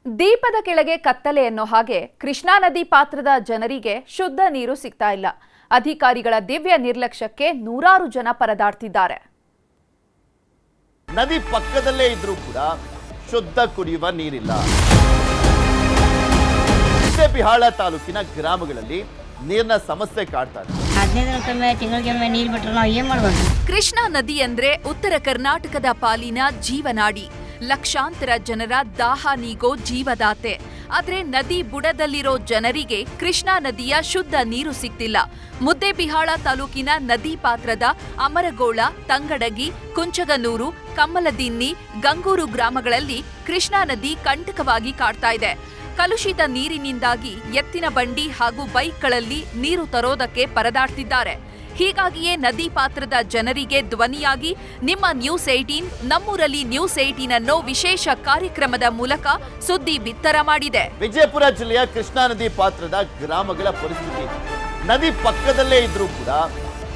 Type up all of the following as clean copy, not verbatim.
ದೀಪದ ಕೆಳಗೆ ಕತ್ತಲೆ ಅನ್ನೋ ಹಾಗೆ ಕೃಷ್ಣಾ ನದಿ ಪಾತ್ರದ ಜನರಿಗೆ ಶುದ್ಧ ನೀರು ಸಿಗ್ತಾ ಇಲ್ಲ. ಅಧಿಕಾರಿಗಳ ದಿವ್ಯ ನಿರ್ಲಕ್ಷ್ಯಕ್ಕೆ ನೂರಾರು ಜನ ಪರದಾಡ್ತಿದ್ದಾರೆ. ನದಿ ಪಕ್ಕದಲ್ಲೇ ಇದ್ರೂ ಕೂಡ ಶುದ್ಧ ಕುಡಿಯುವ ನೀರಿಲ್ಲ. ಬಿಹಾಳ ತಾಲೂಕಿನ ಗ್ರಾಮಗಳಲ್ಲಿ ನೀರಿನ ಸಮಸ್ಯೆ ಕಾಡ್ತಾ ಇದೆ. 15 ದಿನಕ್ಕೊಮ್ಮೆ ತಿಂಗಳಿಗೊಮ್ಮೆ ನೀರು ಬಿಟ್ಟರೆ ನಾವು ಏನು ಮಾಡಬೇಕು? ಕೃಷ್ಣಾ ನದಿ ಅಂದ್ರೆ ಉತ್ತರ ಕರ್ನಾಟಕದ ಪಾಲಿನ ಜೀವನಾಡಿ. ಲಕ್ಷಾಂತರ ಜನರ ದಾಹ ನೀಗೋ ಜೀವದಾತೆ. ಆದ್ರೆ ನದಿ ಬುಡದಲ್ಲಿರೋ ಜನರಿಗೆ ಕೃಷ್ಣಾ ನದಿಯ ಶುದ್ಧ ನೀರು ಸಿಗ್ತಿಲ್ಲ. ಮುದ್ದೇಬಿಹಾಳ ತಾಲೂಕಿನ ನದಿ ಪಾತ್ರದ ಅಮರಗೋಳ, ತಂಗಡಗಿ, ಕುಂಚಗನೂರು, ಕಮ್ಮಲದಿನ್ನಿ, ಗಂಗೂರು ಗ್ರಾಮಗಳಲ್ಲಿ ಕೃಷ್ಣಾ ನದಿ ಕಂಟಕವಾಗಿ ಕಾಡ್ತಾ ಇದೆ. ಕಲುಷಿತ ನೀರಿನಿಂದಾಗಿ ಎತ್ತಿನ ಬಂಡಿ ಹಾಗೂ ಬೈಕ್ಗಳಲ್ಲಿ ನೀರು ತರೋದಕ್ಕೆ ಪರದಾಡ್ತಿದ್ದಾರೆ. ಹೀಗಾಗಿಯೇ ನದಿ ಪಾತ್ರದ ಜನರಿಗೆ ಧ್ವನಿಯಾಗಿ ನಿಮ್ಮ ನ್ಯೂಸ್ 18 ನಮ್ಮೂರಲ್ಲಿ ನ್ಯೂಸ್ 18 ಅನ್ನೋ ವಿಶೇಷ ಕಾರ್ಯಕ್ರಮದ ಮೂಲಕ ಸುದ್ದಿ ಬಿತ್ತರ ಮಾಡಿದೆ. ವಿಜಯಪುರ ಜಿಲ್ಲೆಯ ಕೃಷ್ಣಾ ನದಿ ಪಾತ್ರದ ಗ್ರಾಮಗಳ ಪರಿಸ್ಥಿತಿ ನದಿ ಪಕ್ಕದಲ್ಲೇ ಇದ್ರೂ ಕೂಡ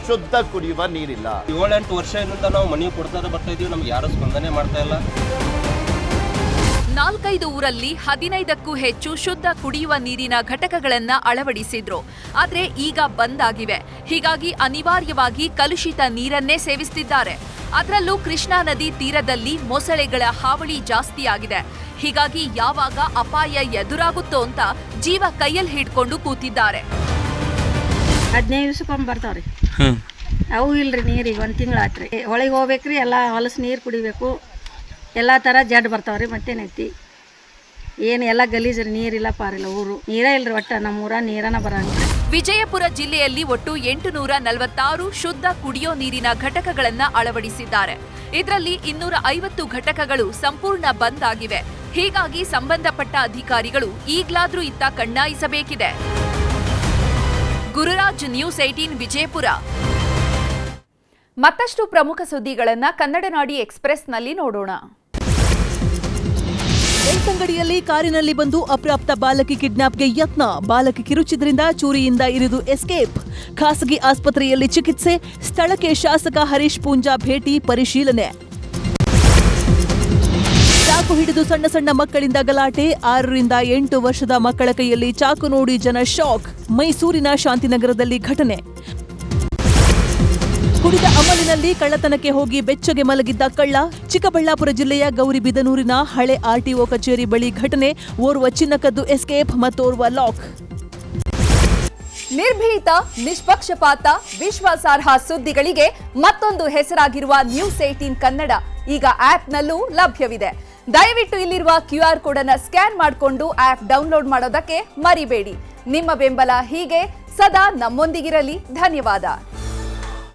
ಶುದ್ಧ ಕುಡಿಯುವ ನೀರಿಲ್ಲ. 7-8 ವರ್ಷದಿಂದ ನಾವು ಮನೆ ಕೊಡ್ತಾ ಬರ್ತಾ ಇದೀವಿ, ನಮ್ಗೆ ಯಾರು ಸ್ಪಂದನೆ ಮಾಡ್ತಾ ಇಲ್ಲ. 4-5 ಊರಲ್ಲಿ 15ಕ್ಕೂ ಹೆಚ್ಚು ಶುದ್ಧ ಕುಡಿಯುವ ನೀರಿನ ಘಟಕಗಳನ್ನ ಅಳವಡಿಸಿದ್ರು. ಆದ್ರೆ ಈಗ ಬಂದ್ ಆಗಿವೆ. ಹೀಗಾಗಿ ಅನಿವಾರ್ಯವಾಗಿ ಕಲುಷಿತ ನೀರನ್ನೇ ಸೇವಿಸುತ್ತಿದ್ದಾರೆ. ಅದರಲ್ಲೂ ಕೃಷ್ಣಾ ನದಿ ತೀರದಲ್ಲಿ ಮೊಸಳೆಗಳ ಹಾವಳಿ ಜಾಸ್ತಿ ಆಗಿದೆ. ಹೀಗಾಗಿ ಯಾವಾಗ ಅಪಾಯ ಎದುರಾಗುತ್ತೋ ಅಂತ ಜೀವ ಕೈಯಲ್ಲಿ ಹಿಡ್ಕೊಂಡು ಕೂತಿದ್ದಾರೆ. 15 ದಿವಸಕ್ಕೊಮ್ಮೆ ಬರ್ತಾವ್ರಿ. ಅವು ಇಲ್ರಿ ನೀರಿಗೆ 1 ತಿಂಗಳು ಆತ್ರಿ. ಒಳಗೆ ಹೋಗ್ಬೇಕ್ರಿ, ಎಲ್ಲ ಹೊಲಸು ನೀರು ಕುಡಿಬೇಕು. ಎಲ್ಲ ಥರ ಜಡ್ ಬರ್ತಾವ್ರಿ. ಮತ್ತೇನೈತಿ ಏನು ಎಲ್ಲ ಗಲೀಜ್ ನೀರಿಲ್ಲ, ಪಾರಿಲ್ಲ. ಊರು ನೀರೇ ಇಲ್ರಿ, ಒಟ್ಟ ನಮ್ಮೂರ ನೀರನ ಬರಂಗಿಲ್ಲ. ವಿಜಯಪುರ ಜಿಲ್ಲೆಯಲ್ಲಿ ಒಟ್ಟು 846 ಶುದ್ಧ ಕುಡಿಯೋ ನೀರಿನ ಘಟಕಗಳನ್ನ ಅಳವಡಿಸಿದ್ದಾರೆ. ಇದರಲ್ಲಿ 250 ಘಟಕಗಳು ಸಂಪೂರ್ಣ ಬಂದ್ ಆಗಿವೆ. ಹೀಗಾಗಿ ಸಂಬಂಧಪಟ್ಟ ಅಧಿಕಾರಿಗಳು ಈಗ್ಲಾದ್ರೂ ಇತ್ತ ಕಣ್ಣಾಯಿಸಬೇಕಿದೆ. ಗುರುರಾಜ್, ನ್ಯೂಸ್ 18 ವಿಜಯಪುರ. ಮತ್ತಷ್ಟು ಪ್ರಮುಖ ಸುದ್ದಿಗಳನ್ನ ಕನ್ನಡ ನಾಡಿ ಎಕ್ಸ್‌ಪ್ರೆಸ್‌ನಲ್ಲಿ ನೋಡೋಣ. ಬೆಳ್ತಂಗಡಿಯಲ್ಲಿ ಕಾರಿನಲ್ಲಿ ಬಂದು ಅಪ್ರಾಪ್ತ ಬಾಲಕಿ ಕಿಡ್ನಾಪ್ಗೆ ಯತ್ನ. ಬಾಲಕಿ ಕಿರುಚಿದ್ರಿಂದ ಚೂರಿಯಿಂದ ಇರಿದು ಎಸ್ಕೇಪ್. ಖಾಸಗಿ ಆಸ್ಪತ್ರೆಯಲ್ಲಿ ಚಿಕಿತ್ಸೆ. ಸ್ಥಳಕ್ಕೆ ಶಾಸಕ ಹರೀಶ್ ಪೂಂಜಾ ಭೇಟಿ, ಪರಿಶೀಲನೆ. ಚಾಕು ಹಿಡಿದು ಸಣ್ಣ ಸಣ್ಣ ಮಕ್ಕಳಿಂದ ಗಲಾಟೆ. 6ರಿಂದ 8 ವರ್ಷದ ಮಕ್ಕಳ ಕೈಯಲ್ಲಿ ಚಾಕು ನೋಡಿ ಜನ ಶಾಕ್. ಮೈಸೂರಿನ ಶಾಂತಿನಗರದಲ್ಲಿ ಘಟನೆ. ಕುಡಿದ ಅಮಲಿನಲ್ಲಿ ಕಳ್ಳತನಕ್ಕೆ ಹೋಗಿ ಬೆಚ್ಚಗೆ ಮಲಗಿದ್ದ ಕಳ್ಳ. ಚಿಕ್ಕಬಳ್ಳಾಪುರ ಜಿಲ್ಲೆಯ ಗೌರಿಬಿದನೂರಿನ ಹಳೆ ಆರ್ಟಿಒ ಕಚೇರಿ ಬಳಿ ಘಟನೆ. ಓರ್ವ ಚಿನ್ನ ಕದ್ದು ಎಸ್ಕೇಪ್, ಮತ್ತೋರ್ವ ಲಾಕ್. ನಿರ್ಭೀತ, ನಿಷ್ಪಕ್ಷಪಾತ, ವಿಶ್ವಾಸಾರ್ಹ ಸುದ್ದಿಗಳಿಗೆ ಮತ್ತೊಂದು ಹೆಸರಾಗಿರುವ ನ್ಯೂಸ್ 18 ಕನ್ನಡ ಈಗ ಆಪ್ನಲ್ಲೂ ಲಭ್ಯವಿದೆ. ದಯವಿಟ್ಟು ಇಲ್ಲಿರುವ QR ಕೋಡ್ ಅನ್ನು ಸ್ಕ್ಯಾನ್ ಮಾಡಿಕೊಂಡು ಆಪ್ ಡೌನ್ಲೋಡ್ ಮಾಡೋದಕ್ಕೆ ಮರಿಬೇಡಿ. ನಿಮ್ಮ ಬೆಂಬಲ ಹೀಗೆ ಸದಾ ನಮ್ಮೊಂದಿಗಿರಲಿ. ಧನ್ಯವಾದ.